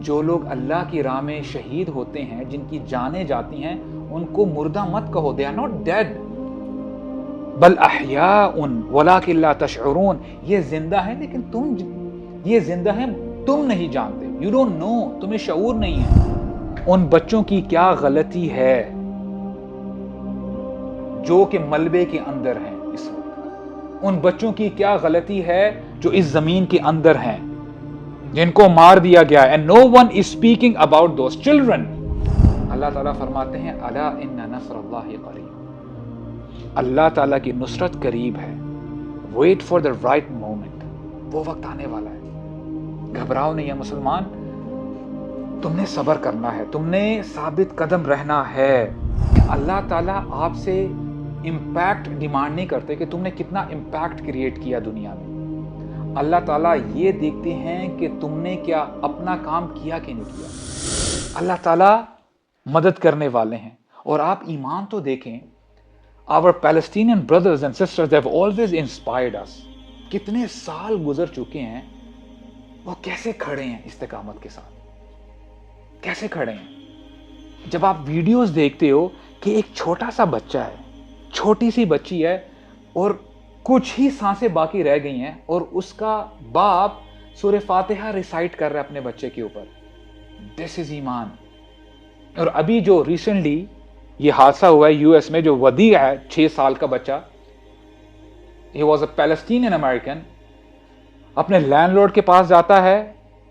جو لوگ اللہ کی راہ میں شہید ہوتے ہیں، جن کی جانیں جاتی ہیں، ان کو مردہ مت کہو. they are not dead بل احیاء ولکن لا تشعرون. یہ زندہ ہے لیکن یہ زندہ ہیں تم نہیں جانتے. you don't know، تمہیں شعور نہیں ہے. ان بچوں کی کیا غلطی ہے جو کہ ملبے کے اندر ہیں اس وقت. ان بچوں کی کیا غلطی ہے جو اس زمین کے اندر ہیں، جن کو مار دیا گیا ہے. and no one is speaking about those children. اللہ تعالیٰ فرماتے ہیں الا ان نصر اللہ قریب. اللہ تعالیٰ کی نصرت قریب ہے. wait for the right moment. وہ وقت آنے والا ہے. گھبراؤ نہیں ہے مسلمان، تم نے صبر کرنا ہے، تم نے ثابت قدم رہنا ہے. اللہ تعالیٰ آپ سے امپیکٹ ڈیمانڈ نہیں کرتے کہ تم نے کتنا امپیکٹ کریٹ کیا دنیا میں. اللہ تعالیٰ یہ دیکھتے ہیں کہ تم نے کیا اپنا کام کیا کہ نہیں کیا. اللہ تعالیٰ مدد کرنے والے ہیں. اور آپ ایمان تو دیکھیں، our Palestinian brothers and sisters have always inspired us. کتنے سال گزر چکے ہیں، وہ کیسے کھڑے ہیں استقامت کے ساتھ، کیسے کھڑے ہیں. جب آپ ویڈیوز دیکھتے ہو کہ ایک چھوٹا سا بچہ ہے، چھوٹی سی بچی ہے، اور کچھ ہی سانسیں باقی رہ گئی ہیں، اور اس کا باپ سورہ فاتحہ ریسائٹ کر رہا ہے اپنے بچے کے اوپر. دس از ایمان. اور ابھی جو ریسنٹلی یہ حادثہ ہوا ہے یو ایس میں، جو ودیع ہے 6 سال کا بچہ، he was a Palestinian American، اپنے لینڈ لارڈ کے پاس جاتا ہے،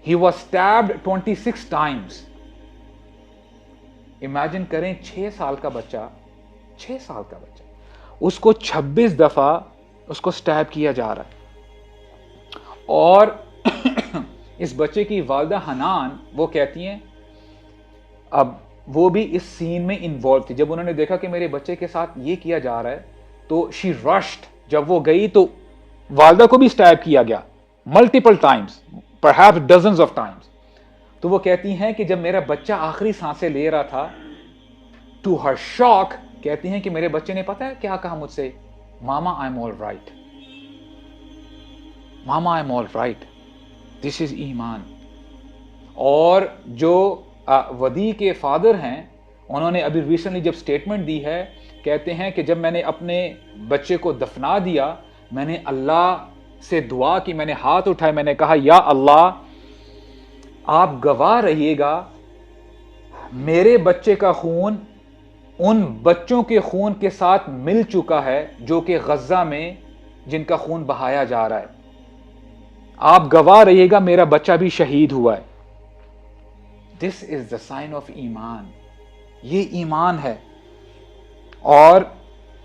he was stabbed 26 times. Imagine کریں 6 سال کا بچہ، 6 سال کا بچہ، اس کو 26 دفعہ اس کو سٹیب کیا جا رہا ہے. اور اس بچے کی والدہ حنان وہ کہتی ہیں، اب وہ بھی اس سین میں انوالو تھی. جب انہوں نے دیکھا کہ میرے بچے کے ساتھ یہ کیا جا رہا ہے تو شی رشڈ. جب وہ گئی تو والدہ کو بھی سٹیب کیا گیا multiple Times, perhaps dozens of Times. تو وہ کہتی ہیں کہ جب میرا بچہ آخری سانسیں لے رہا تھا، ٹو ہر شاک کہتی ہیں کہ میرے بچے نے پتا ہے کیا کہا مجھ سے؟ Mama I am all right, mama I am all right. This is Iman. اور جو ودی کے فادر ہیں، انہوں نے ابھی ریسنٹلی جب سٹیٹمنٹ دی ہے، کہتے ہیں کہ جب میں نے اپنے بچے کو دفنا دیا، میں نے اللہ سے دعا کی، میں نے ہاتھ اٹھائے، میں نے کہا یا اللہ آپ گواہ رہیے گا، میرے بچے کا خون ان بچوں کے خون کے ساتھ مل چکا ہے جو کہ غزہ میں جن کا خون بہایا جا رہا ہے. آپ گواہ رہیے گا میرا بچہ بھی شہید ہوا ہے. دس از دا سائن آف ایمان. یہ ایمان ہے. اور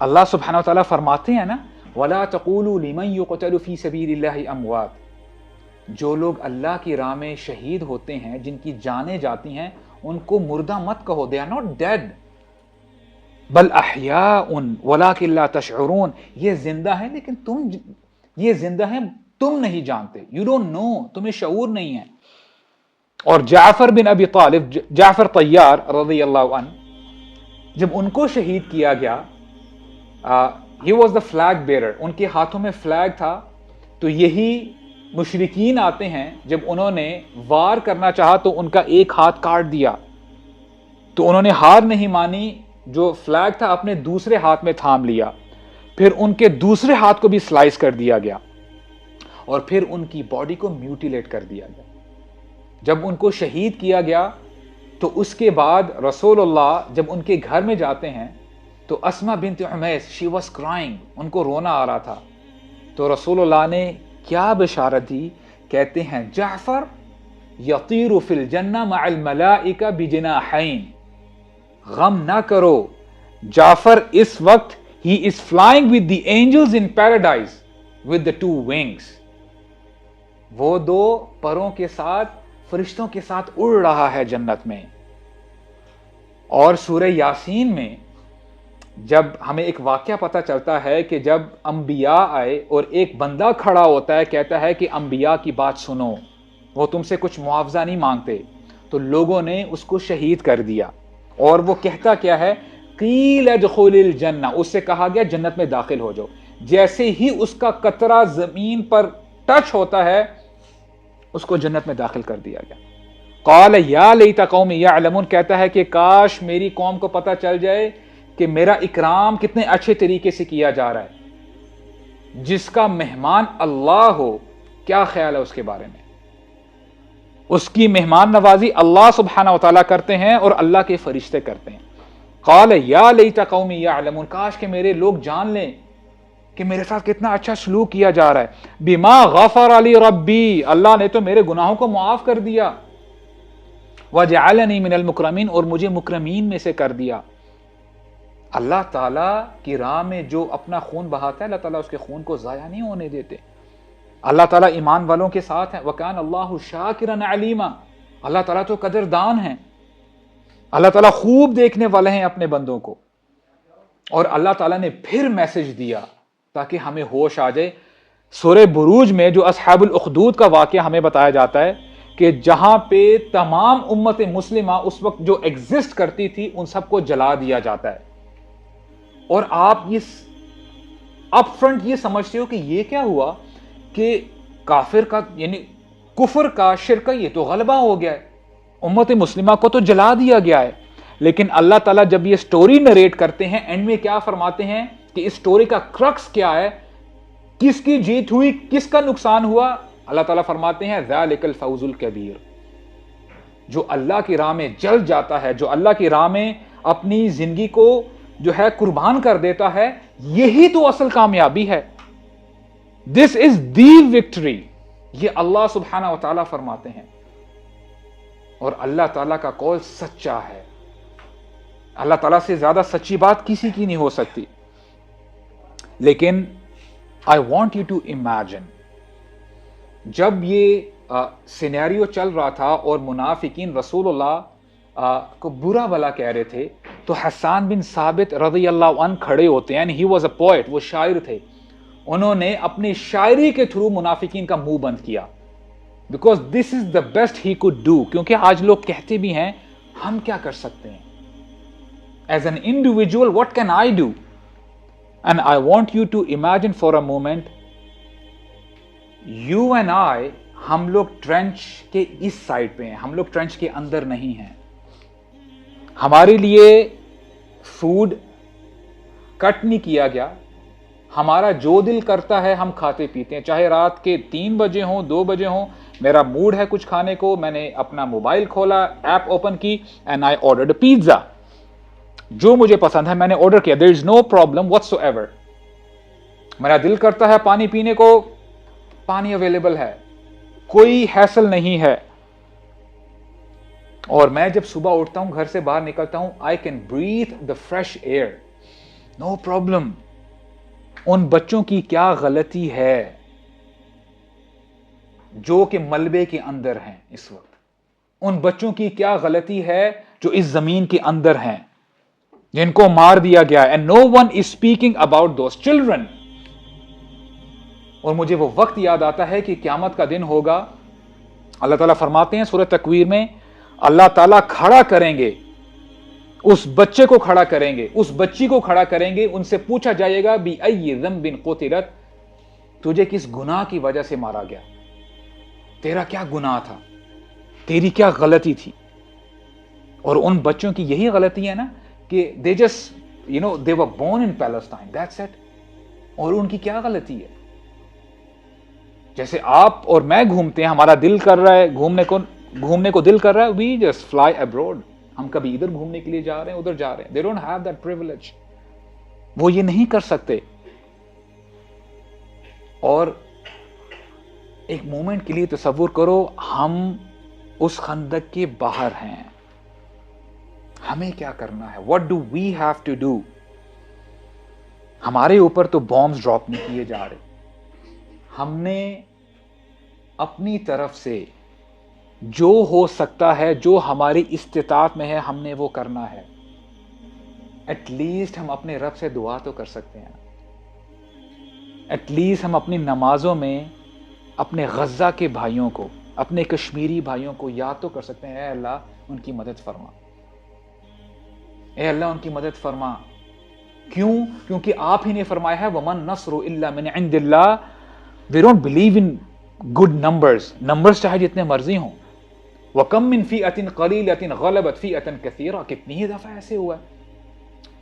اللہ سبحانہ و تعالیٰ فرماتے ہیں نا، وَلَا تَقُولُوا لِمَنْ يُقْتَلُ فِي سَبِيلِ اللَّهِ أَمْوَاتٌ. جو لوگ اللہ کی راہ میں شہید ہوتے ہیں، جن کی جانیں جاتی ہیں، ان کو مردہ مت کہو. they are not dead بل احیاء ولکن لا تشعرون. یہ زندہ ہے لیکن یہ زندہ ہیں تم نہیں جانتے. you don't know، تمہیں شعور نہیں ہے. اور جعفر بن ابی طالب، جعفر طیار رضی اللہ عنہ، جب ان کو شہید کیا گیا، he was the flag bearer، ان کے ہاتھوں میں فلیگ تھا. تو یہی مشرکین آتے ہیں، جب انہوں نے وار کرنا چاہا تو ان کا ایک ہاتھ کاٹ دیا. تو انہوں نے ہار نہیں مانی، جو فلیگ تھا اپنے دوسرے ہاتھ میں تھام لیا. پھر ان کے دوسرے ہاتھ کو بھی سلائس کر دیا گیا، اور پھر ان کی باڈی کو میوٹیلیٹ کر دیا گیا. جب ان کو شہید کیا گیا تو اس کے بعد رسول اللہ جب ان کے گھر میں جاتے ہیں تو اسماء بنت عمیس شی واز کرائنگ، ان کو رونا آ رہا تھا. تو رسول اللہ نے کیا بشارت دی؟ کہتے ہیں جعفر یطیر فی الجنہ مع الملائکہ بجناحین. غم نہ کرو، جعفر اس وقت he is flying with the angels in paradise with the 2 wings. وہ 2 پروں کے ساتھ فرشتوں کے ساتھ اڑ رہا ہے جنت میں. اور سورہ یاسین میں جب ہمیں ایک واقعہ پتہ چلتا ہے کہ جب انبیاء آئے اور ایک بندہ کھڑا ہوتا ہے، کہتا ہے کہ انبیاء کی بات سنو، وہ تم سے کچھ معاوضہ نہیں مانگتے، تو لوگوں نے اس کو شہید کر دیا. اور وہ کہتا کیا ہے؟ قیل ادخل الجنہ، اس سے کہا گیا جنت میں داخل ہو جاؤ. جیسے ہی اس کا قطرہ زمین پر ٹچ ہوتا ہے، اس کو جنت میں داخل کر دیا گیا. قال یا لیت قومی یعلمون، کہتا ہے کہ کاش میری قوم کو پتہ چل جائے کہ میرا اکرام کتنے اچھے طریقے سے کیا جا رہا ہے. جس کا مہمان اللہ ہو، کیا خیال ہے اس کے بارے میں؟ اس کی مہمان نوازی اللہ سبحانہ وتعالیٰ کرتے ہیں اور اللہ کے فرشتے کرتے ہیں. قال یا لیت قومی یعلمون، کاش کہ میرے لوگ جان لیں کہ میرے ساتھ کتنا اچھا سلوک کیا جا رہا ہے. بما غفر علی ربی، اللہ نے تو میرے گناہوں کو معاف کر دیا. وجعلنی من المکرمین، اور مجھے مکرمین میں سے کر دیا. اللہ تعالیٰ کی راہ میں جو اپنا خون بہاتا ہے، اللہ تعالیٰ اس کے خون کو ضائع نہیں ہونے دیتے. اللہ تعالیٰ ایمان والوں کے ساتھ ہے. وَكَانَ اللَّهُ شَاكِرًا عَلِيمًا، اللہ تعالیٰ تو قدردان ہیں. اللہ تعالیٰ خوب دیکھنے والے ہیں اپنے بندوں کو. اور اللہ تعالیٰ نے پھر میسج دیا تاکہ ہمیں ہوش آ جائے. سورہ بروج میں جو اصحاب الاخدود کا واقعہ ہمیں بتایا جاتا ہے کہ جہاں پہ تمام امت مسلمہ اس وقت جو ایگزسٹ کرتی تھی ان سب کو جلا دیا جاتا ہے. اور آپ یہ اپ فرنٹ یہ سمجھتے ہو کہ یہ کیا ہوا کہ کافر کا یعنی کفر کا شرک کا یہ تو غلبہ ہو گیا ہے، امت مسلمہ کو تو جلا دیا گیا ہے. لیکن اللہ تعالیٰ جب یہ سٹوری نریٹ کرتے ہیں اینڈ میں کیا فرماتے ہیں کہ اس سٹوری کا کرکس کیا ہے، کس کی جیت ہوئی، کس کا نقصان ہوا؟ اللہ تعالیٰ فرماتے ہیں ذالک الفوز الکبیر، جو اللہ کی راہ میں جل جاتا ہے، جو اللہ کی راہ میں اپنی زندگی کو جو ہے قربان کر دیتا ہے، یہی تو اصل کامیابی ہے. دس از دی وکٹری، یہ اللہ سبحانہ و تعالیٰ فرماتے ہیں. اور اللہ تعالیٰ کا قول سچا ہے. اللہ تعالیٰ سے زیادہ سچی بات کسی کی نہیں ہو سکتی. لیکن I want you to imagine، جب یہ سینیریو چل رہا تھا اور منافقین رسول اللہ کو برا بلا کہہ رہے تھے، تو حسان بن ثابت رضی اللہ عنہ کھڑے ہوتے ہیں. he was a poet، وہ شاعر تھے. انہوں نے اپنی شاعری کے تھرو منافقین کا منہ بند کیا. Because this is the best he could do. کیونکہ آج لوگ کہتے بھی ہیں ہم کیا کر سکتے ہیں as an individual, what can I do? And I want you to imagine for a moment, you and I, ہم لوگ ٹرنچ کے اس سائڈ پہ ہیں، ہم لوگ ٹرنچ کے اندر نہیں ہیں. ہمارے لیے فوڈ کٹ نہیں کیا گیا، ہمارا جو دل کرتا ہے ہم کھاتے پیتے ہیں، چاہے رات کے 3 بجے ہوں 2 بجے ہوں. میرا موڈ ہے کچھ کھانے کو، میں نے اپنا موبائل کھولا، ایپ اوپن کی اینڈ آئی آرڈرڈ پیزا. جو مجھے پسند ہے میں نے آرڈر کیا. دیر از نو پرابلم وٹس ایور. میرا دل کرتا ہے پانی پینے کو، پانی اویلیبل ہے، کوئی ہیسل نہیں ہے. اور میں جب صبح اٹھتا ہوں، گھر سے باہر نکلتا ہوں، I can breathe the fresh air, no problem. ان بچوں کی کیا غلطی ہے جو کہ ملبے کے اندر ہیں اس وقت؟ ان بچوں کی کیا غلطی ہے جو اس زمین کے اندر ہیں، جن کو مار دیا گیا ہے؟ And no one is speaking about those children. اور مجھے وہ وقت یاد آتا ہے کہ قیامت کا دن ہوگا. اللہ تعالیٰ فرماتے ہیں سورہ تکویر میں، اللہ تعالیٰ کھڑا کریں گے، اس بچے کو کھڑا کریں گے، اس بچی کو کھڑا کریں گے. ان سے پوچھا جائے گا بِأَيِّ ذَنبٍ قُتِلَتْ، تجھے کس گناہ کی وجہ سے مارا گیا؟ تیرا کیا گناہ تھا؟ تیری کیا غلطی تھی؟ اور ان بچوں کی یہی غلطی ہے نا کہ they just they were born in Palestine, that's it. اور ان کی کیا غلطی ہے؟ جیسے آپ اور میں گھومتے ہیں، ہمارا دل کر رہا ہے گھومنے کو دل کر رہا ہے، we just fly abroad. ہم کبھی ادھر گھومنے کے لیے جا رہے ہیں، ادھر جا رہے ہیں. They don't have that privilege. وہ یہ نہیں کر سکتے. اور ایک مومنٹ کے لیے تصور کرو، ہم اس خندق کے باہر ہیں، ہمیں کیا کرنا ہے؟ What do we have to do؟ ہمارے اوپر تو بامز ڈراپ نہیں کیے جا رہے. ہم نے اپنی طرف سے جو ہو سکتا ہے، جو ہماری استطاعت میں ہے، ہم نے وہ کرنا ہے. ایٹ لیسٹ ہم اپنے رب سے دعا تو کر سکتے ہیں. ایٹ لیسٹ ہم اپنی نمازوں میں اپنے غزہ کے بھائیوں کو، اپنے کشمیری بھائیوں کو یاد تو کر سکتے ہیں، اے اللہ ان کی مدد فرما، اے اللہ ان کی مدد فرما. کیوں؟ کیونکہ آپ ہی نے فرمایا ہے وَمَن نَصْرُ إِلَّا مِنْ عِنْدِ اللَّهِ. We don't believe in good numbers. Numbers چاہے جتنے مرضی ہوں، وَكَمْ مِنْ فِئَةٍ قَلِيلَةٍ غَلَبَتْ فِئَةً كَثِيرًا، کتنی ہی دفعہ ایسے ہوا ہے،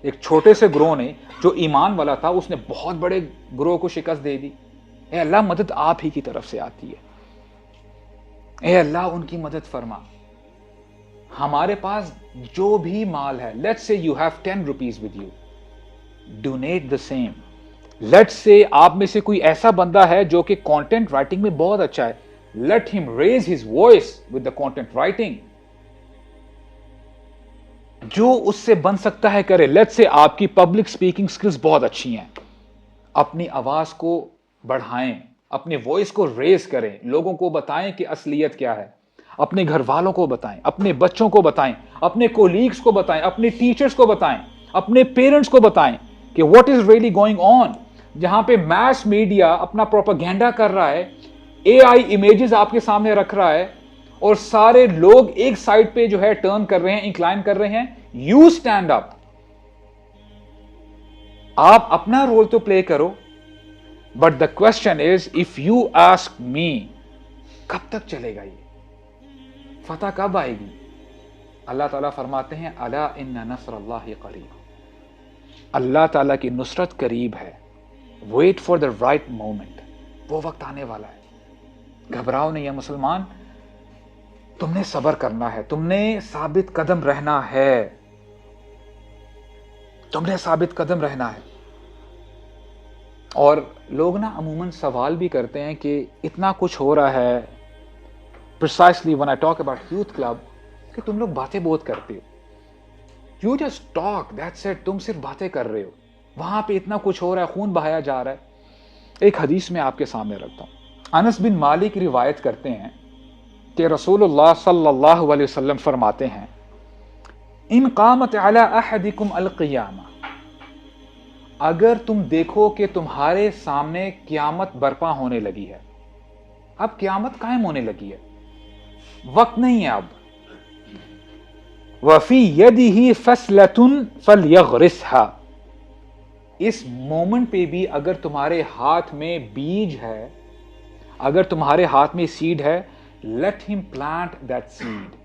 ایک چھوٹے سے گروہ نے جو ایمان والا تھا اس نے بہت بڑے گروہ کو شکست دے دی. اے اللہ مدد آپ ہی کی طرف سے آتی ہے، اے اللہ ان کی مدد فرما. ہمارے پاس جو بھی مال ہے، let's say you have 10 rupees with you, donate the same. Let's say آپ میں سے کوئی ایسا بندہ ہے جو کہ کانٹینٹ رائٹنگ میں بہت اچھا ہے، لیٹ ہم raise his voice with the content writing. جو اس سے بن سکتا ہے کرے. لیٹ سے آپ کی پبلک سپیکنگ سکلز بہت اچھی ہیں، اپنی آواز کو بڑھائیں، اپنے وائس کو ریز کریں، لوگوں کو بتائیں کہ اصلیت کیا ہے، اپنے گھر والوں کو بتائیں، اپنے بچوں کو بتائیں، اپنے کولیگز کو بتائیں، اپنے ٹیچرز کو بتائیں، اپنے پیرنٹس کو بتائیں کہ what is really going on. جہاں پہ میس میڈیا اپنا پروپیگینڈا کر رہا ہے، اے آئی امیجز آپ کے سامنے رکھ رہا ہے اور سارے لوگ ایک سائڈ پہ جو ہے ٹرن کر رہے ہیں، انکلائن کر رہے ہیں. یو اسٹینڈ اپ، آپ اپنا رول تو پلے کرو. But the question is if you ask me, کب تک چلے گا یہ؟ فتح کب آئے گی؟ اللہ تعالیٰ فرماتے ہیں الا ان نصر اللہ قریب، اللہ تعالیٰ کی نصرت قریب ہے. Wait for the right moment, وہ وقت آنے والا ہے. گھبراؤ نہیں ہے مسلمان، تم نے صبر کرنا ہے، تم نے ثابت قدم رہنا ہے، تم نے ثابت قدم رہنا ہے. اور لوگ نا عموماً سوال بھی کرتے ہیں کہ اتنا کچھ ہو رہا ہے، precisely when I talk about youth club، کہ تم لوگ باتیں بہت کرتے ہو. You just talk, that's it، تم صرف باتیں کر رہے ہو. وہاں پہ اتنا کچھ ہو رہا ہے، خون بہایا جا رہا ہے. ایک حدیث میں آپ کے سامنے رکھتا ہوں. انس بن مالک روایت کرتے ہیں کہ رسول اللہ صلی اللہ علیہ وسلم فرماتے ہیں ان قامت علی احدکم القیامہ، اگر تم دیکھو کہ تمہارے سامنے قیامت برپا ہونے لگی ہے، اب قیامت قائم ہونے لگی ہے، وقت نہیں ہے اب. وفی یدہ فصلۃ فلیغرسھا، اس مومنٹ پہ بھی اگر تمہارے ہاتھ میں بیج ہے، اگر تمہارے ہاتھ میں سیڈ ہے، لیٹ ہم پلانٹ دیٹ سیڈ،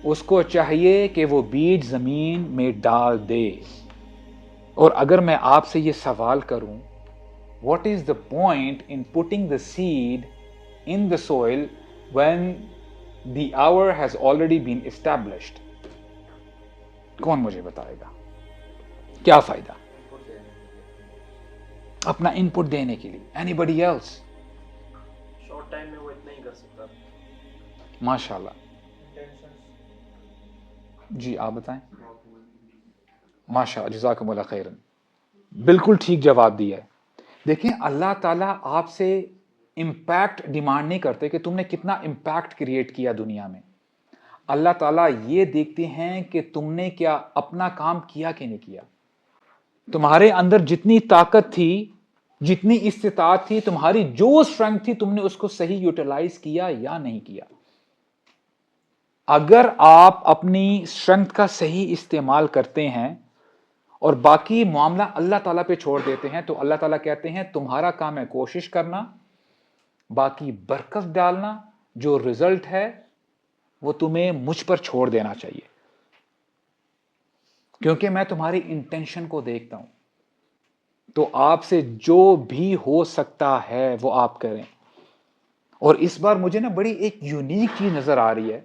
اس کو چاہیے کہ وہ بیج زمین میں ڈال دے. اور اگر میں آپ سے یہ سوال کروں what is the point in putting the seed in the soil when the hour has already been established, کون مجھے بتائے گا کیا فائدہ اپنا ان پٹ دینے کے لیے؟ اینی بڈی ایلس؟ شارٹ ٹائم میں وہ اتنا ہی کر سکتا. ماشاء اللہ. جی آپ بتائیں. ماشاء اللہ، جزاکم اللہ خیرن، بالکل ٹھیک جواب دیا ہے. دیکھیں اللہ تعالیٰ آپ سے امپیکٹ ڈیمانڈ نہیں کرتے کہ تم نے کتنا امپیکٹ کریٹ کیا دنیا میں. اللہ تعالیٰ یہ دیکھتے ہیں کہ تم نے کیا اپنا کام کیا کہ نہیں کیا. تمہارے اندر جتنی طاقت تھی، جتنی استطاعت تھی، تمہاری جو اسٹرینتھ تھی، تم نے اس کو صحیح یوٹیلائز کیا یا نہیں کیا. اگر آپ اپنی اسٹرینتھ کا صحیح استعمال کرتے ہیں اور باقی معاملہ اللہ تعالیٰ پہ چھوڑ دیتے ہیں، تو اللہ تعالیٰ کہتے ہیں تمہارا کام ہے کوشش کرنا، باقی برکت ڈالنا، جو رزلٹ ہے وہ تمہیں مجھ پر چھوڑ دینا چاہیے، کیونکہ میں تمہاری انٹینشن کو دیکھتا ہوں. تو آپ سے جو بھی ہو سکتا ہے وہ آپ کریں. اور اس بار مجھے نا بڑی ایک یونیک چیز نظر آ رہی ہے